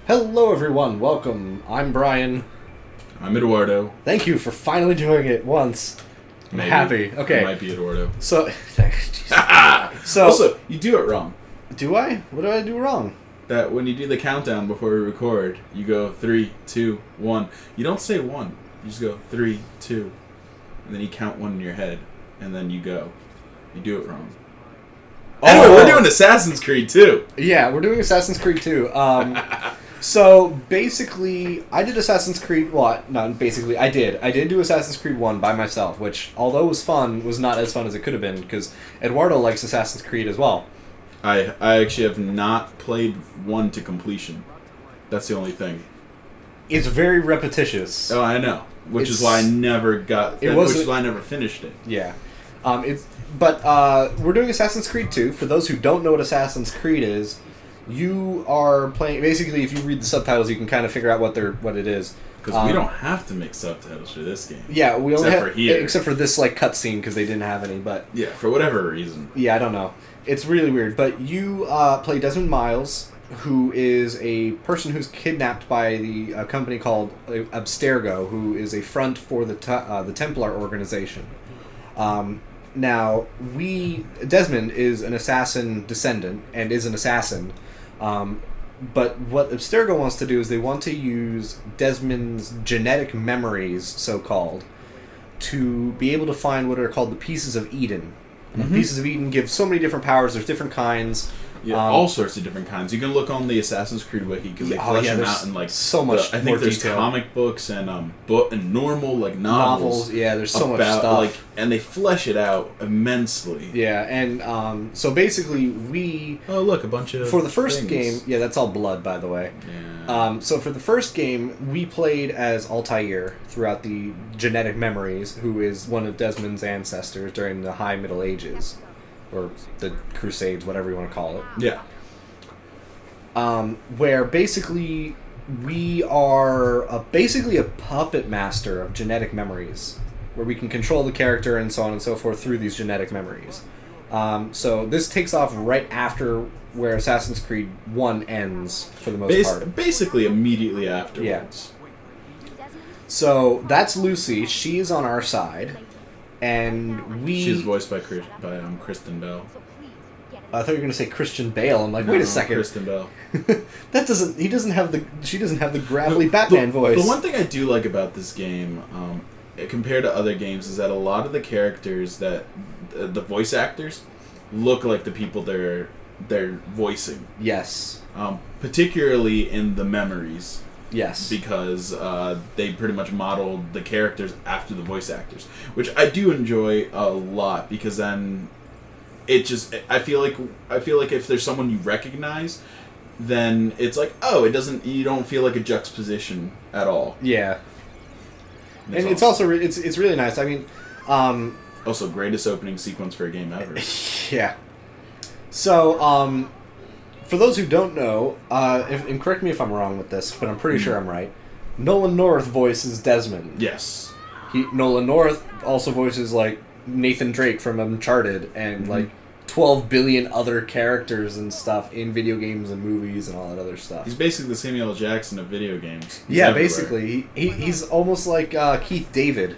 Hello, everyone. Welcome. I'm Brian. I'm Eduardo. Thank you for finally doing it once. I'm happy. Okay. It might be Eduardo. So, so Also, you do it wrong. do I? What do I do wrong? That when you do the countdown before we record, you go 3, 2, 1. You don't say 1. You just go 3, 2, and then you count 1 in your head, and then you go. You do it wrong. Anyway, we're doing Assassin's Creed 2. Yeah, we're doing Assassin's Creed 2. So basically, I did Assassin's Creed. Well, not basically. I did do Assassin's Creed 1 by myself, which, although it was fun, was not as fun as it could have been because Eduardo likes Assassin's Creed as well. I actually have not played 1 to completion. That's the only thing. It's very repetitious. Oh, I know. Which is why I never got. Which is why I never finished it. Yeah. But we're doing Assassin's Creed 2. For those who don't know what Assassin's Creed is, you are playing. Basically, if you read the subtitles, you can kind of figure out what it is. Because we don't have to make subtitles for this game. Yeah, we only except for here. Except for this cutscene because they didn't have any. But yeah, for whatever reason. Yeah, I don't know. It's really weird. But you play Desmond Miles, who is a person who's kidnapped by the company called Abstergo, who is a front for the Templar organization. Now, Desmond is an assassin descendant and is an assassin. But what Abstergo wants to do is they want to use Desmond's genetic memories, so-called, to be able to find what are called the Pieces of Eden. Mm-hmm. Pieces of Eden give so many different powers. There's different kinds. Yeah, all sorts of different kinds. You can look on the Assassin's Creed wiki because they flesh them out in like so much. I think there's detail. Comic books and normal like novels. Yeah, there's so much stuff. And they flesh it out immensely. Yeah, and so basically oh look, a bunch of for the first things. game. Yeah, that's all blood, by the way. Yeah. So for the first game, we played as Altair throughout the genetic memories, who is one of Desmond's ancestors during the High Middle Ages. Or the Crusades, whatever you want to call it. Yeah. Where basically we are basically a puppet master of genetic memories, where we can control the character and so on and so forth through these genetic memories. So this takes off right after where Assassin's Creed 1 ends, for the most part. Basically immediately afterwards. Yeah. So that's Lucy. She's on our side. And she's voiced by Kristen Bell. I thought you were going to say Christian Bale. I'm like, wait a second. Kristen Bell. She doesn't have the gravelly Batman voice. The one thing I do like about this game, compared to other games, is that a lot of the characters that the voice actors look like the people they're voicing. Yes. Particularly in the memories. Yes. Because they pretty much modeled the characters after the voice actors, which I do enjoy a lot because then I feel like if there's someone you recognize, then it's like, oh, you don't feel like a juxtaposition at all. Yeah. And it's also it's really nice. I mean, also greatest opening sequence for a game ever. Yeah. So, for those who don't know, and correct me if I'm wrong with this, but I'm pretty sure I'm right, Nolan North voices Desmond. Yes. Nolan North also voices, like, Nathan Drake from Uncharted and, like, 12 billion other characters and stuff in video games and movies and all that other stuff. He's basically the Samuel L. Jackson of video games. He's yeah, everywhere. Basically. He's almost like Keith David.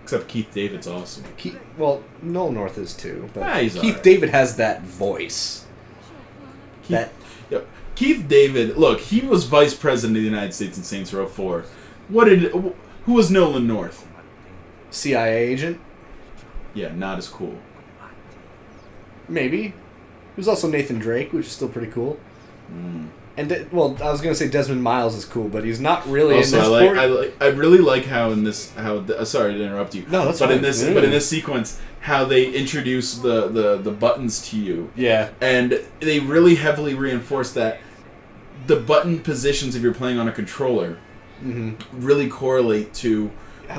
Except Keith David's awesome. Nolan North is too, but he's Keith right. David has that voice. Keith David, look, he was vice president of the United States in Saints Row 4. Who was Nolan North? CIA agent? Yeah, not as cool. Maybe. There's also Nathan Drake, which is still pretty cool. And I was going to say Desmond Miles is cool, but he's not really also, in this. I really like how in this sorry to interrupt you. No, that's but fine. in this sequence, how they introduce the buttons to you. Yeah. And they really heavily reinforce that the button positions if you're playing on a controller really correlate to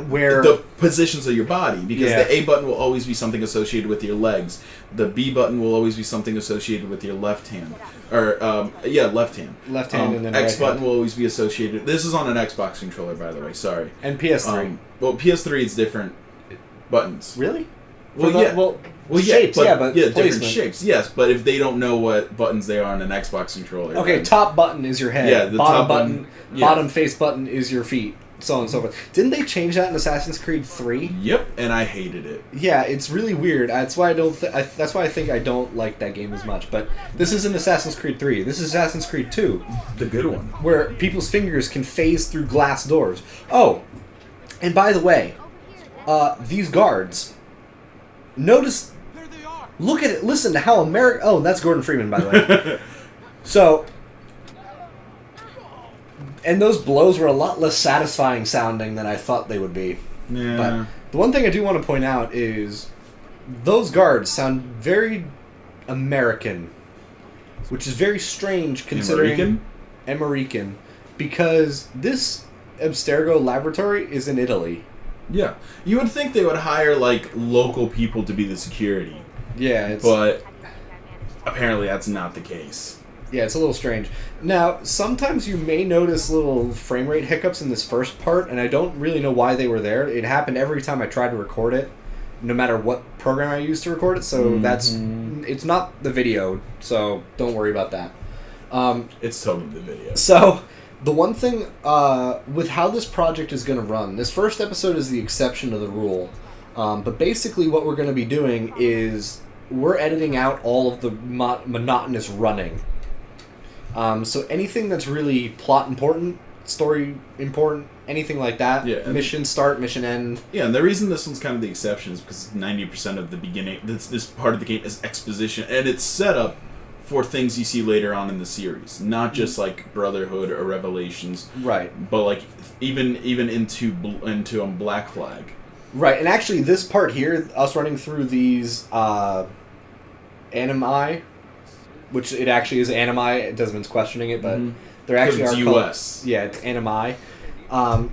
where the positions of your body, because Yeah. the A button will always be something associated with your legs. The B button will always be something associated with your left hand. Or, left hand. Left hand and then X right button hand. will always be associated... This is on an Xbox controller, by the way, sorry. And PS3. PS3 it's different buttons. Really? Shapes, but different placement. shapes, yes. But if they don't know what buttons they are on an Xbox controller, Okay, then- top button is your head. Yeah, the bottom top button, button, yeah. bottom face button is your feet. So on and so forth. Didn't they change that in Assassin's Creed 3? Yep, and I hated it. Yeah, it's really weird. That's why I don't. That's why I think I don't like that game as much. But this isn't Assassin's Creed 3. This is Assassin's Creed 2, The good one. where people's fingers can phase through glass doors. Oh, and by the way, these guards. Notice. Look at it. Listen to how America. Oh, that's Gordon Freeman, by the way. So. And those blows were a lot less satisfying sounding than I thought they would be. Yeah. But the one thing I do want to point out is those guards sound very American, which is very strange considering American, because this Abstergo laboratory is in Italy. Yeah, you would think they would hire like local people to be the security, Yeah, but apparently that's not the case. Yeah, it's a little strange. Now, sometimes you may notice little frame rate hiccups in this first part, and I don't really know why they were there. It happened every time I tried to record it, no matter what program I used to record it, so it's not the video, so don't worry about that. It's totally the video. So, the one thing with how this project is going to run, this first episode is the exception to the rule, but basically what we're going to be doing is we're editing out all of the monotonous running. So anything that's really plot important, story important, anything like that, mission start, mission end. Yeah, and the reason this one's kind of the exception is because 90% of the beginning, this part of the game is exposition, and it's set up for things you see later on in the series, not just like Brotherhood or Revelations, Right. but like even into Black Flag. Right, and actually this part here, us running through these animi, which it actually is animi, Desmond's questioning it, but they're actually it's are US. called, yeah, it's animi.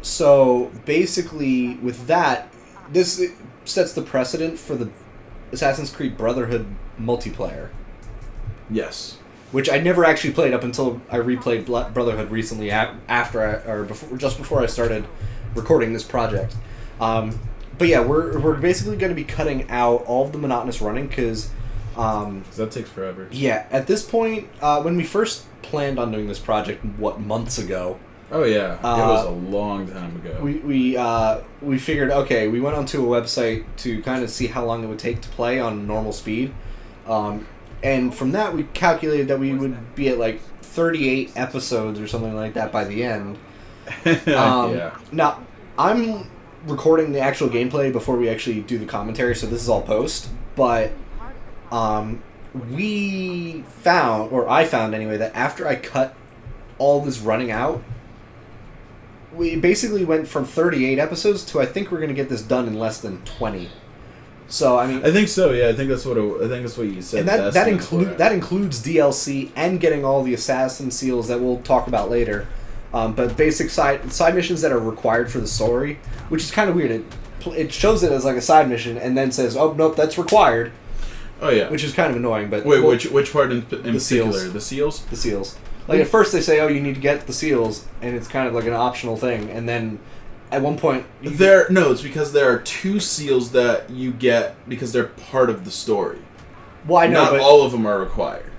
So basically with that, this sets the precedent for the Assassin's Creed Brotherhood multiplayer. Yes. Which I never actually played up until I replayed Brotherhood recently just before I started recording this project. But yeah, we're basically going to be cutting out all of the monotonous running because... that takes forever. Yeah, at this point, when we first planned on doing this project, months ago... Oh yeah, it was a long time ago. We figured, okay, we went onto a website to kind of see how long it would take to play on normal speed. And from that, we calculated that we would be at like 38 episodes or something like that by the end. Yeah. Now, I'm recording the actual gameplay before we actually do the commentary, so this is all post. But I found anyway, that after I cut all this running out, we basically went from 38 episodes to I think we're going to get this done in less than 20. So I mean, I think so. Yeah, I think that's what you said. And that includes DLC and getting all the assassin seals that we'll talk about later. But basic side missions that are required for the story, which is kind of weird. It shows it as like a side mission and then says, "Oh nope, that's required." Oh yeah, which is kind of annoying. But wait, which part in particular? Seals. The seals. The seals. Like at first they say, "Oh, you need to get the seals," and it's kind of like an optional thing, and then. At one point... it's because there are 2 seals that you get because they're part of the story. Well, I know, Not all of them are required.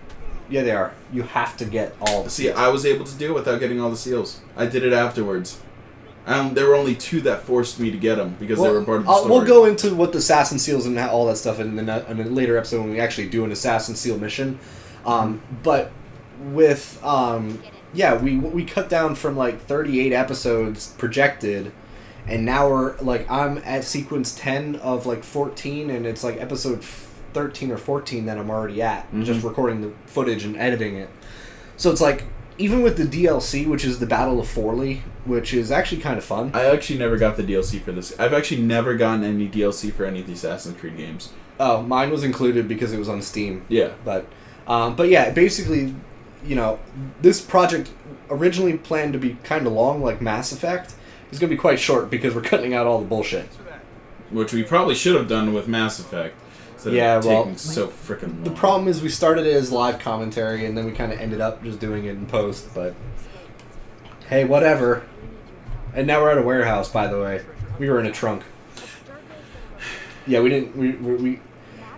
Yeah, they are. You have to get all the seals. I was able to do it without getting all the seals. I did it afterwards. There were only 2 that forced me to get them because they were part of the story. We'll go into what the assassin seals and all that stuff in a later episode when we actually do an assassin seal mission. But with... we cut down from like 38 episodes projected, and now I'm at sequence 10 of like 14, and it's like episode 13 or 14 that I'm already at, just recording the footage and editing it. So it's like, even with the DLC, which is the Battle of Forlì, which is actually kind of fun. I actually never got the DLC for this. I've actually never gotten any DLC for any of the Assassin's Creed games. Oh, mine was included because it was on Steam. Yeah. But yeah, basically... this project originally planned to be kind of long, like Mass Effect. It's going to be quite short because we're cutting out all the bullshit. Which we probably should have done with Mass Effect. Taking so freaking long. The problem is we started it as live commentary, and then we kind of ended up just doing it in post, but... Hey, whatever. And now we're at a warehouse, by the way. We were in a trunk. Yeah, we didn't. We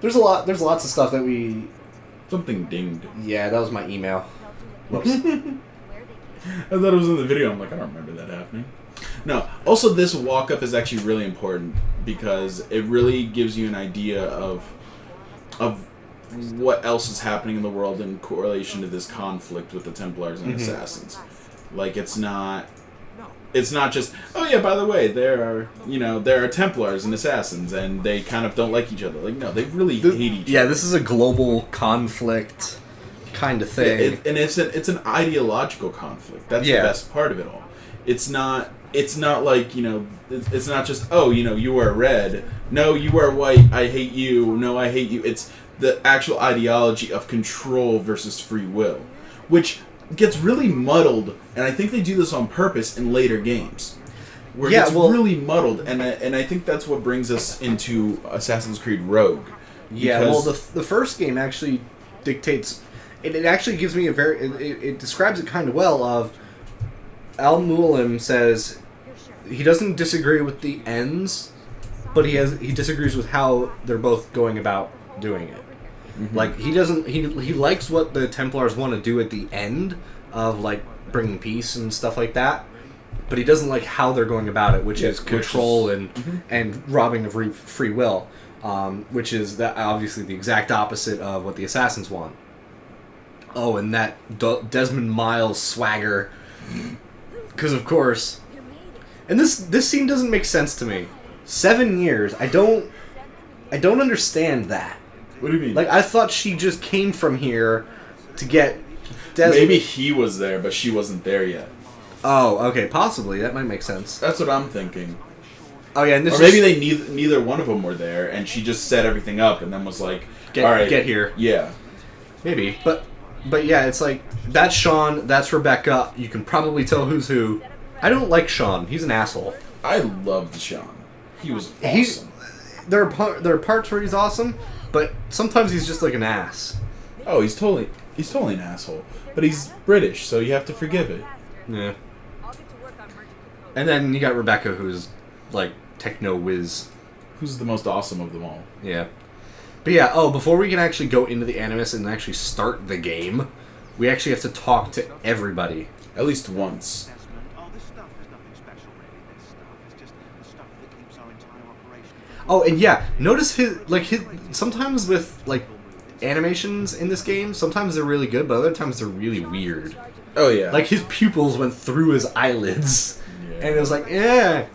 there's lots of stuff that we. Something dinged. Yeah, that was my email. Whoops. I thought it was in the video. I'm like, I don't remember that happening. No. Also, this walk-up is actually really important because it really gives you an idea of what else is happening in the world in correlation to this conflict with the Templars and Assassins. Like, it's not just, oh yeah, by the way, there are Templars and Assassins, and they kind of don't like each other. Like, no, they really hate each other. Yeah, this is a global conflict kind of thing. And it's an ideological conflict. That's the best part of it all. It's not like, it's not just, oh, you are red. No, you are white. I hate you. No, I hate you. It's the actual ideology of control versus free will, which gets really muddled, and I think they do this on purpose in later games. Where it gets really muddled, and I think that's what brings us into Assassin's Creed Rogue. Yeah, well, the first game actually dictates... It actually gives me it describes it kind of well of... Al-Mualim says he doesn't disagree with the ends, but he disagrees with how they're both going about doing it. Mm-hmm. Like, he likes what the Templars want to do at the end of, like, bringing peace and stuff like that, but he doesn't like how they're going about it, which is control and robbing of free will, which is that obviously the exact opposite of what the Assassins want. Oh, and that Desmond Miles swagger, because of course, and this scene doesn't make sense to me. 7 years, I don't understand that. What do you mean? Like, I thought she just came from here to get Desmond. Maybe he was there, but she wasn't there yet. Oh, okay, possibly. That might make sense. That's what I'm thinking. Oh, yeah, and or maybe they neither one of them were there, and she just set everything up and then was like, all right, get here. Yeah. Maybe. But yeah, it's like, that's Sean, that's Rebecca. You can probably tell who's who. I don't like Sean. He's an asshole. I loved Sean. He was awesome. There are parts where he's awesome, but sometimes he's just like an ass. Oh, he's totally an asshole. But he's British, so you have to forgive it. Yeah. And then you got Rebecca, who's like techno whiz. Who's the most awesome of them all. Yeah. But yeah, before we can actually go into the Animus and actually start the game, we actually have to talk to everybody. At least once. Oh, and yeah, notice his sometimes with, like, animations in this game, sometimes they're really good, but other times they're really weird. Oh, yeah. Like, his pupils went through his eyelids, and it was like, eh.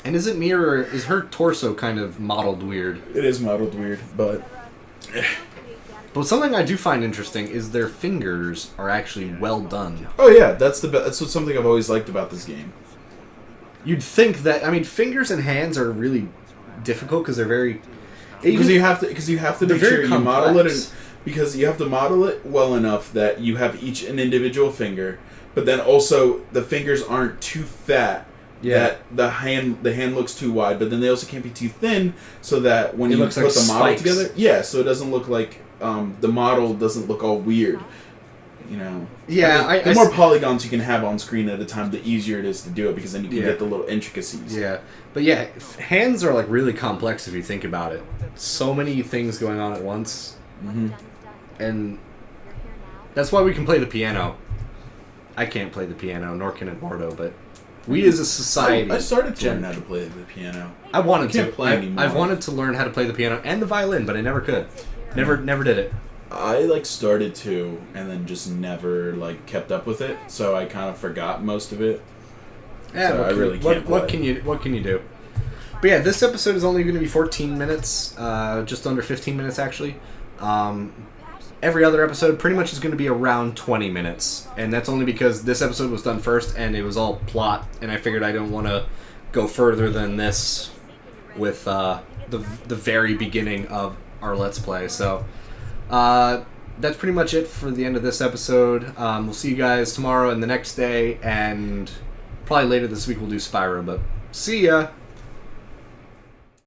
And is it me, or is her torso kind of modeled weird? It is modeled weird, but... But something I do find interesting is their fingers are actually well done. Oh, yeah, that's something I've always liked about this game. You'd think that, I mean, fingers and hands are really difficult because they're very... Because you have to make sure you model it, because you have to model it well enough that you have each an individual finger, but then also the fingers aren't too fat that the hand looks too wide, but then they also can't be too thin so that when you put the model together, so it doesn't look like the model doesn't look all weird. Yeah, I mean, the more polygons you can have on screen at a time, the easier it is to do it, because then you can get the little intricacies. Yeah, but yeah, hands are like really complex if you think about it. So many things going on at once, and that's why we can play the piano. I can't play the piano, nor can Eduardo, but we as a society... I started to learn how to play the piano. I wanted to. Play anymore. I've wanted to learn how to play the piano and the violin, but I never could. Never did it. I started to, and then just never kept up with it, so I kind of forgot most of it. Yeah, so I really can't play. What can you do? But yeah, this episode is only going to be 14 minutes, just under 15 minutes actually. Every other episode pretty much is going to be around 20 minutes, and that's only because this episode was done first, and it was all plot, and I figured I don't want to go further than this with the very beginning of our Let's Play. So that's pretty much it for the end of this episode. We'll see you guys tomorrow and the next day, and probably later this week we'll do Spyro, but see ya!